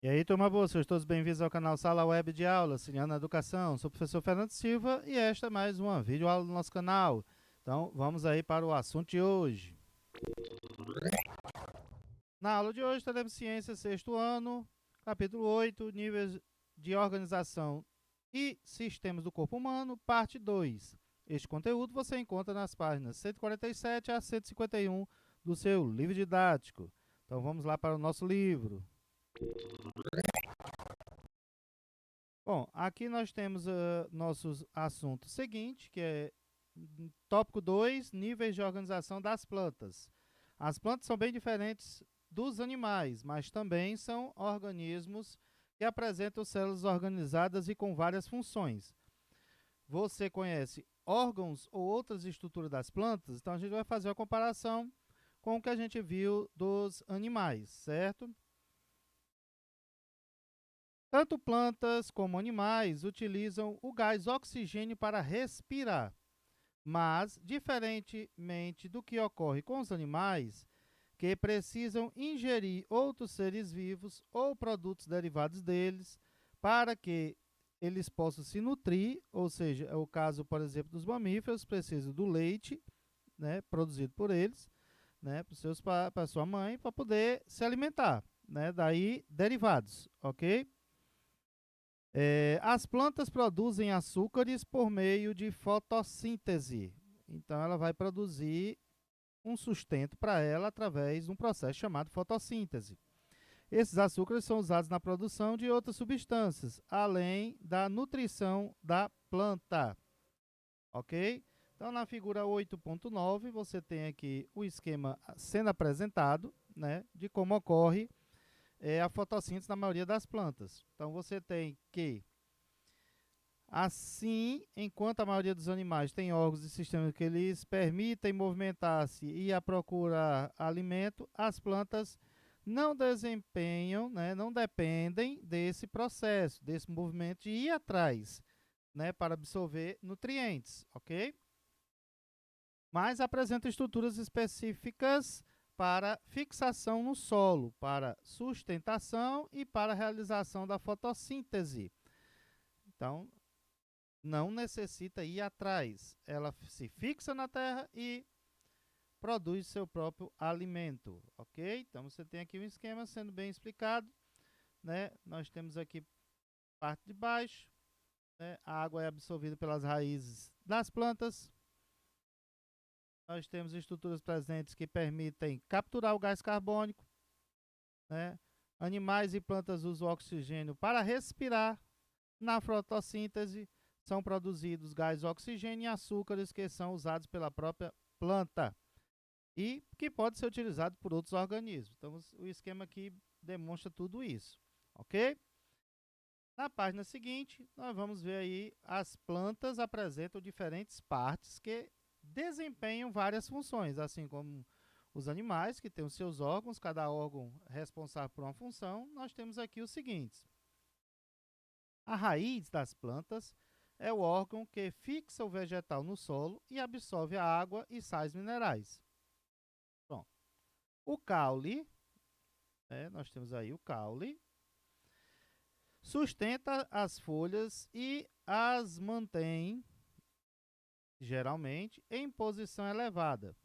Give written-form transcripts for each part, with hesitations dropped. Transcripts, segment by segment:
E aí, turma boa, sejam todos bem-vindos ao canal Sala Web de Aula, Auxiliando na Educação. Sou o professor Fernando Silva e esta é mais uma videoaula do nosso canal. Então, vamos aí para o assunto de hoje. Na aula de hoje, teremos Ciência, sexto ano, capítulo 8, Níveis de Organização e Sistemas do Corpo Humano, parte 2. Este conteúdo você encontra nas páginas 147 a 151 do seu livro didático. Então, vamos lá para o nosso livro. Bom, aqui nós temos nosso assunto seguinte, que é tópico 2, níveis de organização das plantas. As plantas são bem diferentes dos animais, mas também são organismos que apresentam células organizadas e com várias funções. Você conhece órgãos ou outras estruturas das plantas? Então a gente vai fazer a comparação com o que a gente viu dos animais, certo? Tanto plantas como animais utilizam o gás oxigênio para respirar, mas, diferentemente do que ocorre com os animais, que precisam ingerir outros seres vivos ou produtos derivados deles para que eles possam se nutrir, ou seja, é o caso, por exemplo, dos mamíferos, precisam do leite, né, produzido por eles, né, para sua mãe, para poder se alimentar, né, daí derivados, ok? As plantas produzem açúcares por meio de fotossíntese. Então, ela vai produzir um sustento para ela através de um processo chamado fotossíntese. Esses açúcares são usados na produção de outras substâncias, além da nutrição da planta. Ok? Então, na figura 8.9, você tem aqui o esquema sendo apresentado, né, de como ocorre a fotossíntese na maioria das plantas. Então, você tem que assim, enquanto a maioria dos animais tem órgãos e sistemas que lhes permitem movimentar-se e a procurar alimento, as plantas não desempenham, né, não dependem desse processo, desse movimento de ir atrás, né, para absorver nutrientes, ok? Mas apresentam estruturas específicas para fixação no solo, para sustentação e para realização da fotossíntese. Então, não necessita ir atrás. Ela se fixa na terra e produz seu próprio alimento, ok? Então, você tem aqui um esquema sendo bem explicado, né? Nós temos aqui parte de baixo, né? A água é absorvida pelas raízes das plantas. Nós temos estruturas presentes que permitem capturar o gás carbônico, né? Animais e plantas usam oxigênio para respirar. Na fotossíntese, são produzidos gás oxigênio e açúcares que são usados pela própria planta e que pode ser utilizado por outros organismos. Então, o esquema aqui demonstra tudo isso, ok? Na página seguinte, nós vamos ver aí as plantas apresentam diferentes partes que desempenham várias funções, assim como os animais, que têm os seus órgãos, cada órgão responsável por uma função. Nós temos aqui os seguintes. A raiz das plantas é o órgão que fixa o vegetal no solo e absorve a água e sais minerais. Bom, o caule, né, nós temos aí o caule, sustenta as folhas e as mantém, geralmente, em posição elevada,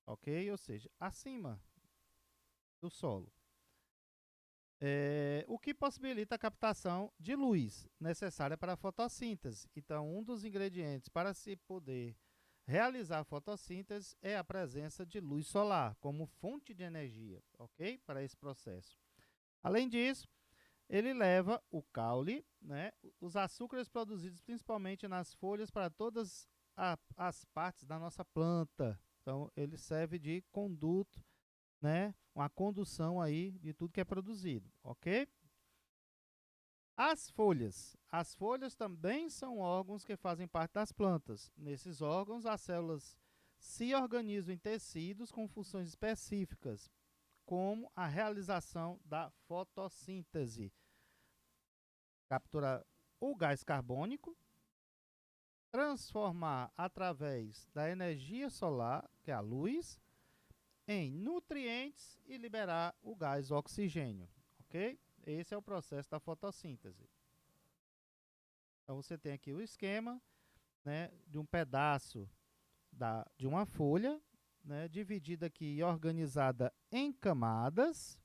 ok? Ou seja, acima do solo. O que possibilita a captação de luz necessária para a fotossíntese. Então, um dos ingredientes para se poder realizar a fotossíntese é a presença de luz solar como fonte de energia, ok? Para esse processo. Além disso, ele leva o caule, né, os açúcares produzidos principalmente nas folhas para todas as partes da nossa planta. Então, ele serve de conduto, né, uma condução aí de tudo que é produzido, ok? As folhas também são órgãos que fazem parte das plantas. Nesses órgãos, as células se organizam em tecidos com funções específicas, como a realização da fotossíntese, capturar o gás carbônico, transformar através da energia solar, que é a luz, em nutrientes e liberar o gás oxigênio, ok? Esse é o processo da fotossíntese. Então, você tem aqui o esquema, né, de um pedaço de uma folha, né, dividida aqui e organizada em camadas,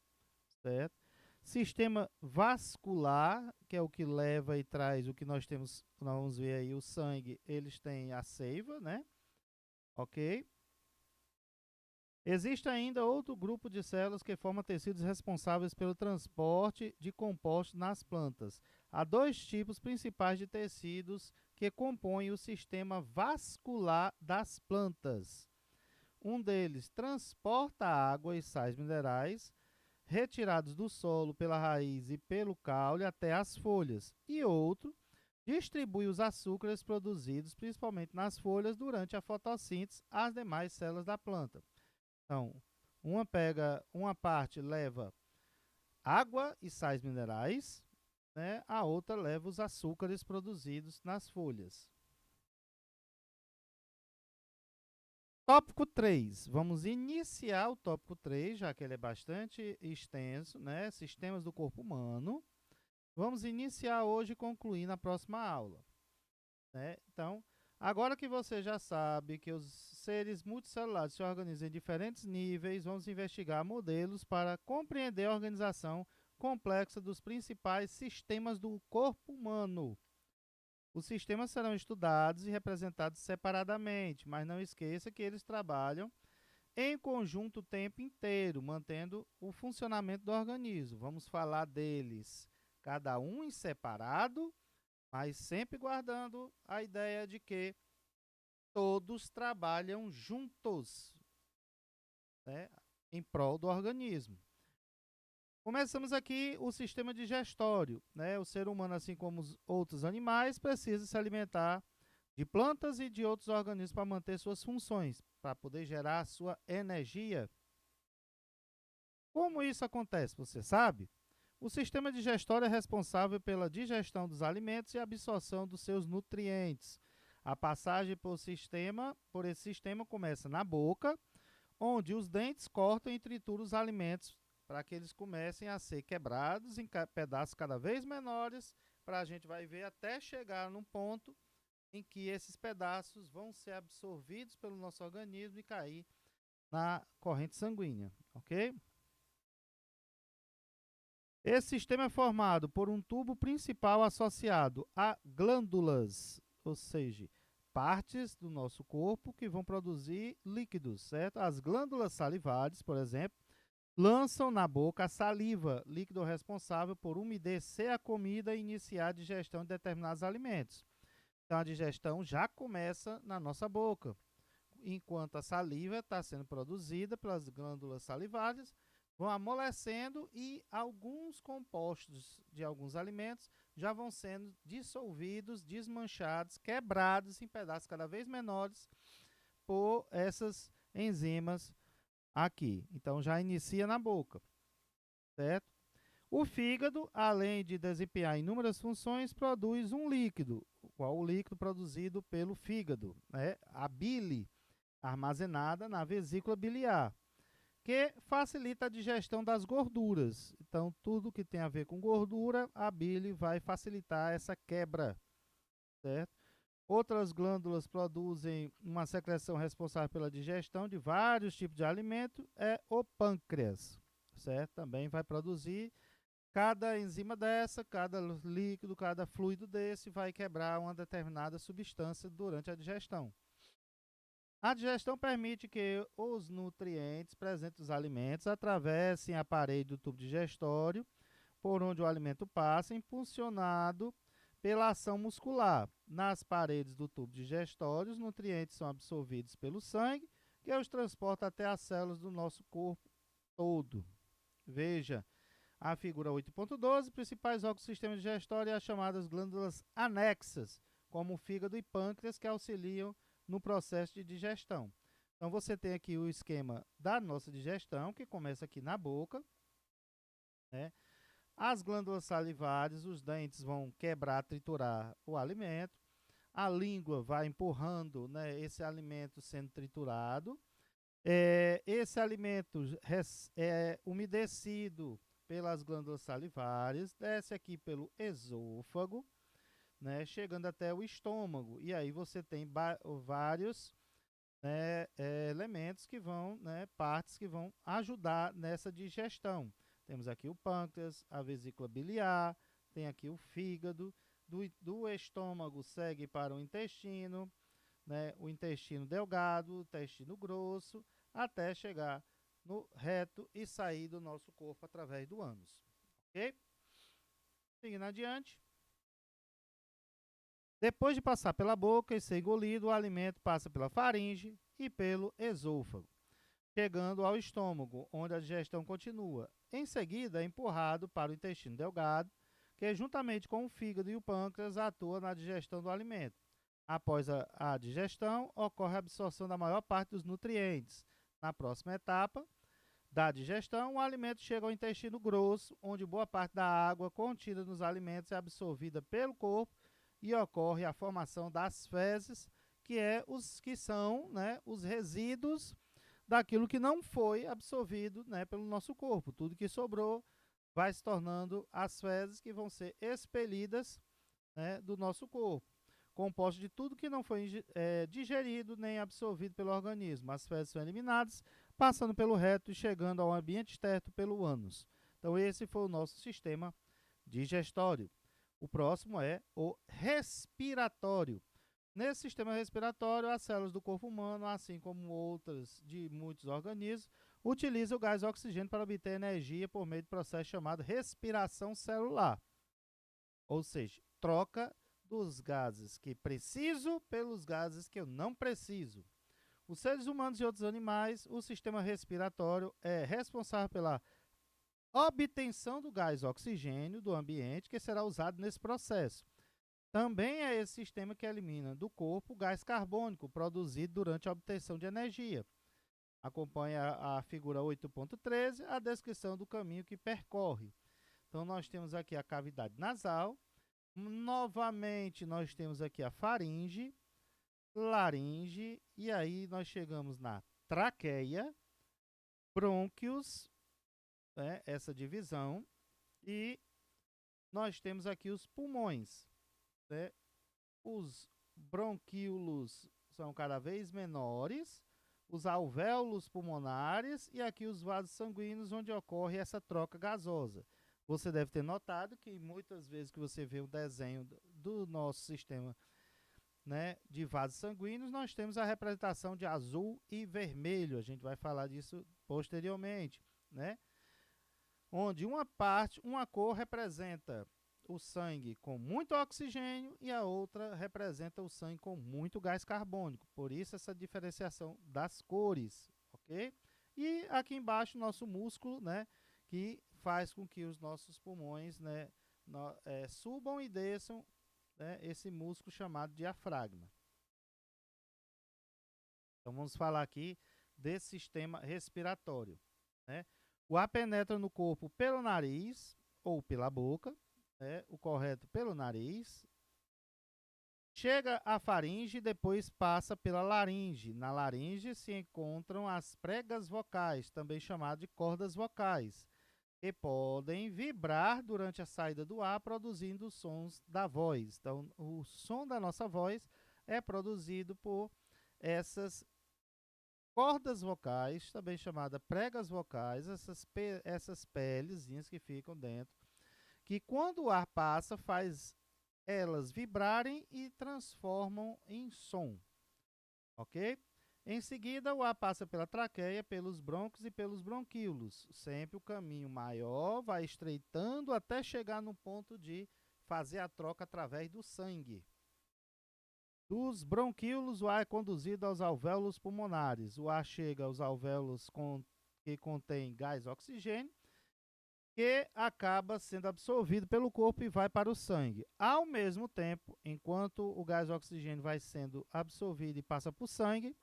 certo? Sistema vascular, que é o que leva e traz o que nós temos, nós vamos ver aí, o sangue, eles têm a seiva, né? Ok? Existe ainda outro grupo de células que forma tecidos responsáveis pelo transporte de compostos nas plantas. Há dois tipos principais de tecidos que compõem o sistema vascular das plantas. Um deles transporta água e sais minerais retirados do solo pela raiz e pelo caule até as folhas, e outro distribui os açúcares produzidos principalmente nas folhas durante a fotossíntese às demais células da planta. Então, uma parte leva água e sais minerais, né? A outra leva os açúcares produzidos nas folhas. Tópico 3. Vamos iniciar o tópico 3, já que ele é bastante extenso, né? Sistemas do corpo humano. Vamos iniciar hoje e concluir na próxima aula, né? Então, agora que você já sabe que os seres multicelulares se organizam em diferentes níveis, vamos investigar modelos para compreender a organização complexa dos principais sistemas do corpo humano. Os sistemas serão estudados e representados separadamente, mas não esqueça que eles trabalham em conjunto o tempo inteiro, mantendo o funcionamento do organismo. Vamos falar deles, cada um em separado, mas sempre guardando a ideia de que todos trabalham juntos, né, em prol do organismo. Começamos aqui o sistema digestório, né? O ser humano, assim como os outros animais, precisa se alimentar de plantas e de outros organismos para manter suas funções, para poder gerar sua energia. Como isso acontece, você sabe? O sistema digestório é responsável pela digestão dos alimentos e absorção dos seus nutrientes. A passagem por esse sistema começa na boca, onde os dentes cortam e trituram os alimentos para que eles comecem a ser quebrados em pedaços cada vez menores, para a gente vai ver até chegar num ponto em que esses pedaços vão ser absorvidos pelo nosso organismo e cair na corrente sanguínea, ok? Esse sistema é formado por um tubo principal associado a glândulas, ou seja, partes do nosso corpo que vão produzir líquidos, certo? As glândulas salivares, por exemplo, lançam na boca a saliva, líquido responsável por umedecer a comida e iniciar a digestão de determinados alimentos. Então, a digestão já começa na nossa boca, enquanto a saliva está sendo produzida pelas glândulas salivares, vão amolecendo e alguns compostos de alguns alimentos já vão sendo dissolvidos, desmanchados, quebrados em pedaços cada vez menores por essas enzimas aqui. Então, já inicia na boca, certo? O fígado, além de desempenhar inúmeras funções, produz um líquido, qual o líquido produzido pelo fígado, né? A bile, armazenada na vesícula biliar, que facilita a digestão das gorduras. Então, tudo que tem a ver com gordura, a bile vai facilitar essa quebra, certo? Outras glândulas produzem uma secreção responsável pela digestão de vários tipos de alimento, é o pâncreas, certo? Também vai produzir cada enzima dessa, cada líquido, cada fluido desse vai quebrar uma determinada substância durante a digestão. A digestão permite que os nutrientes presentes nos alimentos atravessem a parede do tubo digestório, por onde o alimento passa, impulsionado pela ação muscular. Nas paredes do tubo digestório, os nutrientes são absorvidos pelo sangue, que os transporta até as células do nosso corpo todo. Veja a figura 8.12, principais órgãos do sistema digestório e as chamadas glândulas anexas, como o fígado e pâncreas, que auxiliam no processo de digestão. Então, você tem aqui o esquema da nossa digestão, que começa aqui na boca, né? As glândulas salivares, os dentes vão quebrar, triturar o alimento. A língua vai empurrando, né, esse alimento sendo triturado. Esse alimento é umedecido pelas glândulas salivares, desce aqui pelo esôfago, né, chegando até o estômago. E aí você tem vários, né, elementos que vão, né, partes que vão ajudar nessa digestão. Temos aqui o pâncreas, a vesícula biliar, tem aqui o fígado, do estômago segue para o intestino, né, o intestino delgado, o intestino grosso, até chegar no reto e sair do nosso corpo através do ânus. Ok? Seguindo adiante. Depois de passar pela boca e ser engolido, o alimento passa pela faringe e pelo esôfago, chegando ao estômago, onde a digestão continua. Em seguida, é empurrado para o intestino delgado, que juntamente com o fígado e o pâncreas atua na digestão do alimento. Após a digestão, ocorre a absorção da maior parte dos nutrientes. Na próxima etapa da digestão, o alimento chega ao intestino grosso, onde boa parte da água contida nos alimentos é absorvida pelo corpo e ocorre a formação das fezes, que são, né, os resíduos daquilo que não foi absorvido, né, pelo nosso corpo. Tudo que sobrou vai se tornando as fezes que vão ser expelidas, né, do nosso corpo, composto de tudo que não foi digerido nem absorvido pelo organismo. As fezes são eliminadas, passando pelo reto e chegando ao ambiente externo pelo ânus. Então esse foi o nosso sistema digestório. O próximo é o respiratório. Nesse sistema respiratório, as células do corpo humano, assim como outras de muitos organismos, utilizam o gás oxigênio para obter energia por meio do processo chamado respiração celular. Ou seja, troca dos gases que preciso pelos gases que eu não preciso. Os seres humanos e outros animais, o sistema respiratório é responsável pela obtenção do gás oxigênio do ambiente que será usado nesse processo. Também é esse sistema que elimina do corpo o gás carbônico produzido durante a obtenção de energia. Acompanha a figura 8.13, a descrição do caminho que percorre. Então, nós temos aqui a cavidade nasal. Novamente, nós temos aqui a faringe, laringe, e aí nós chegamos na traqueia, brônquios, né, essa divisão, e nós temos aqui os pulmões, né? Os bronquíolos são cada vez menores, os alvéolos pulmonares e aqui os vasos sanguíneos, onde ocorre essa troca gasosa. Você deve ter notado que muitas vezes que você vê o desenho do nosso sistema, né, de vasos sanguíneos, nós temos a representação de azul e vermelho. A gente vai falar disso posteriormente, né? Onde uma cor representa o sangue com muito oxigênio e a outra representa o sangue com muito gás carbônico. Por isso essa diferenciação das cores, ok? E aqui embaixo nosso músculo, né, que faz com que os nossos pulmões, né, subam e desçam, né, esse músculo chamado diafragma. Então vamos falar aqui desse sistema respiratório, né? O ar penetra no corpo pelo nariz ou pela boca, o correto pelo nariz, chega à faringe e depois passa pela laringe. Na laringe se encontram as pregas vocais, também chamadas de cordas vocais, que podem vibrar durante a saída do ar, produzindo os sons da voz. Então, o som da nossa voz é produzido por essas cordas vocais, também chamadas pregas vocais, essas pelezinhas que ficam dentro, que quando o ar passa, faz elas vibrarem e transformam em som, ok? Em seguida, o ar passa pela traqueia, pelos brônquios e pelos bronquíolos. Sempre o caminho maior vai estreitando até chegar no ponto de fazer a troca através do sangue. Dos bronquíolos, o ar é conduzido aos alvéolos pulmonares. O ar chega aos alvéolos que contém gás oxigênio, que acaba sendo absorvido pelo corpo e vai para o sangue. Ao mesmo tempo, enquanto o gás oxigênio vai sendo absorvido e passa para o sangue,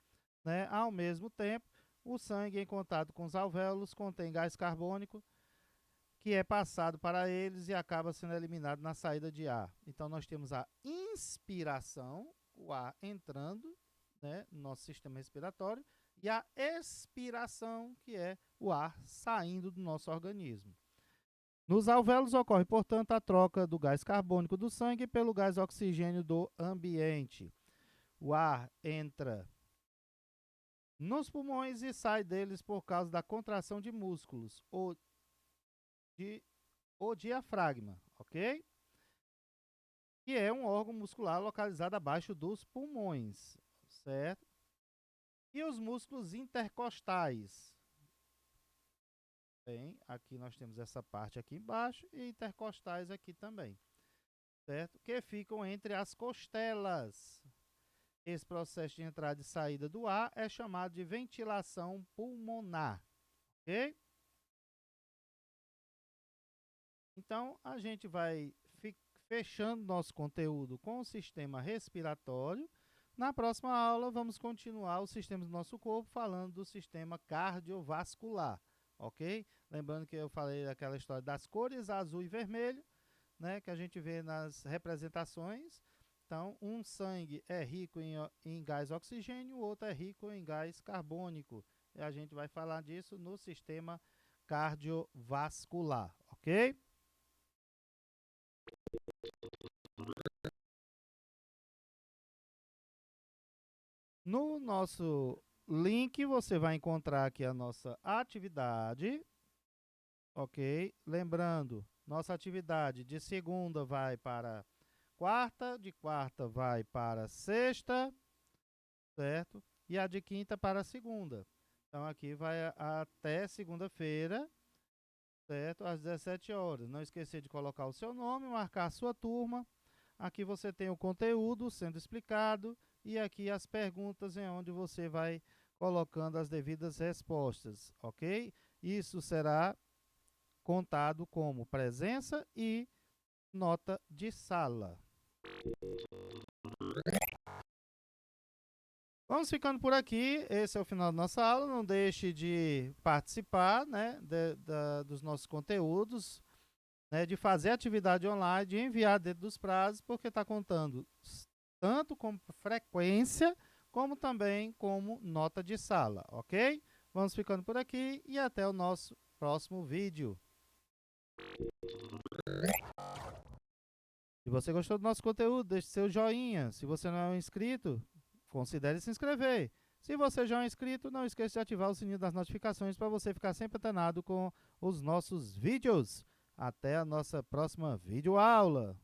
né, ao mesmo tempo, o sangue em contato com os alvéolos contém gás carbônico, que é passado para eles e acaba sendo eliminado na saída de ar. Então, nós temos a inspiração, o ar entrando, né, no nosso sistema respiratório, e a expiração, que é o ar saindo do nosso organismo. Nos alvéolos ocorre, portanto, a troca do gás carbônico do sangue pelo gás oxigênio do ambiente. O ar entra nos pulmões e sai deles por causa da contração de músculos ou o diafragma, ok? Que é um órgão muscular localizado abaixo dos pulmões, certo? E os músculos intercostais. Bem, aqui nós temos essa parte aqui embaixo e intercostais aqui também, certo? Que ficam entre as costelas. Esse processo de entrada e saída do ar é chamado de ventilação pulmonar, ok? Então, a gente vai fechando nosso conteúdo com o sistema respiratório. Na próxima aula, vamos continuar os sistemas do nosso corpo, falando do sistema cardiovascular, ok? Lembrando que eu falei daquela história das cores azul e vermelho, né, que a gente vê nas representações. Então, um sangue é rico em gás oxigênio, o outro é rico em gás carbônico. E a gente vai falar disso no sistema cardiovascular, ok? No nosso link, você vai encontrar aqui a nossa atividade, ok? Lembrando, nossa atividade de segunda vai para quarta, de quarta vai para sexta, certo? E a de quinta para segunda. Então, aqui vai até segunda-feira, certo? Às 17 horas. Não esquecer de colocar o seu nome, marcar a sua turma. Aqui você tem o conteúdo sendo explicado e aqui as perguntas em onde você vai colocando as devidas respostas, ok? Isso será contado como presença e nota de sala. Vamos ficando por aqui. Esse é o final da nossa aula. Não deixe de participar, né, dos nossos conteúdos, né, de fazer atividade online, de enviar dentro dos prazos, porque está contando tanto como frequência, como também como nota de sala, ok? Vamos ficando por aqui e até o nosso próximo vídeo. Se você gostou do nosso conteúdo, deixe seu joinha. Se você não é um inscrito, considere se inscrever. Se você já é um inscrito, não esqueça de ativar o sininho das notificações para você ficar sempre antenado com os nossos vídeos. Até a nossa próxima videoaula.